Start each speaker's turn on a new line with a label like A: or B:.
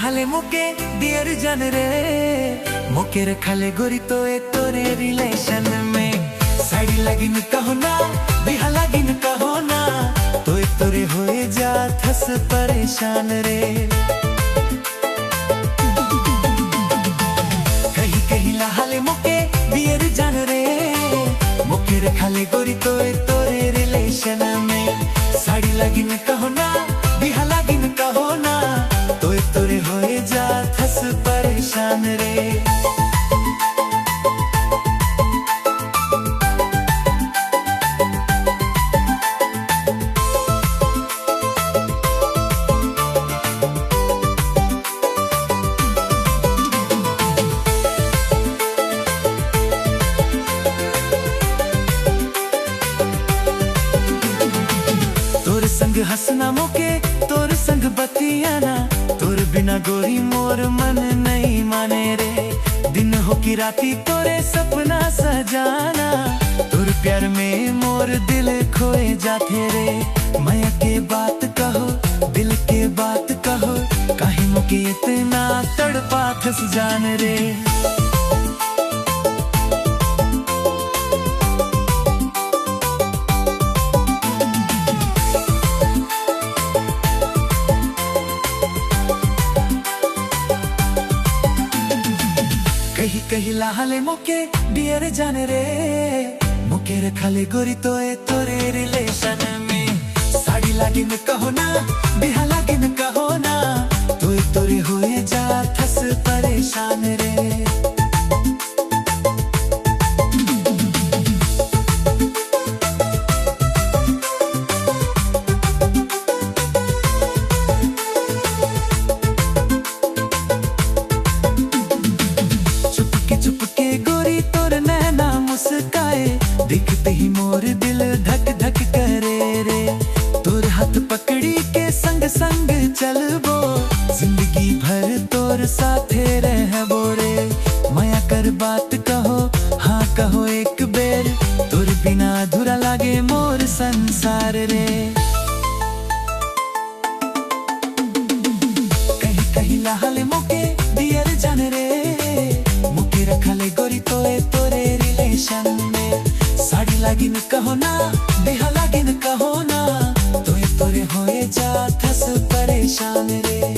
A: हाले मुके डियर जन रे मुके रखाले गोरी तो ए तोरे रिलेशन में साड़ी लगिन कहो ना बिहा लगिन कहो ना तो ए तोरे होए जा थस परेशान रे कहीं कहीं हाले मुके डियर जन रे मुके रखाले गोरी तो ए तोरे रिलेशन में साड़ी लगिन कहो ना बिहा लगिन कहो ना तो ए तोरे होए जा थस परेशान रे तोर संग हंसना मुके तोर संग बतियाना तोर बिना गोरी मोर मन नहीं माने रे दिन हो की राती तोरे सपना सजाना तोर प्यार में मोर दिल खोए जाते रे माया के बात कहो दिल के बात कहो काहे मुके इतना तड़पा थस जान रे कही कही लाले मुके डियर जाने रे मुके रखाले गोरी तो ए तोरे रिलेशन में साड़ी लागिन कहो ना बिहा लागिन कहो ना तो ए तोरे होए जा थस परेशान रे चुपके गोरी तोर नैना मुस्काए दिखते ही मोर दिल धक धक करे रे तोर हाथ पकड़ी के संग संग चलबो जिंदगी भर तोर साथे रहबो रे माया कर बात कहो हाँ कहो एक बेर तोर बिना अधूरा लागे मोर संसार रे कहीं कहीं लाले मुके डियर जान रे मुके रखाले गोरी तो ए तोरे रिलेशन में साड़ी लागिन कहो ना बिहा लागिन कहो ना तो ए तोरे होए जा थस परेशान रे।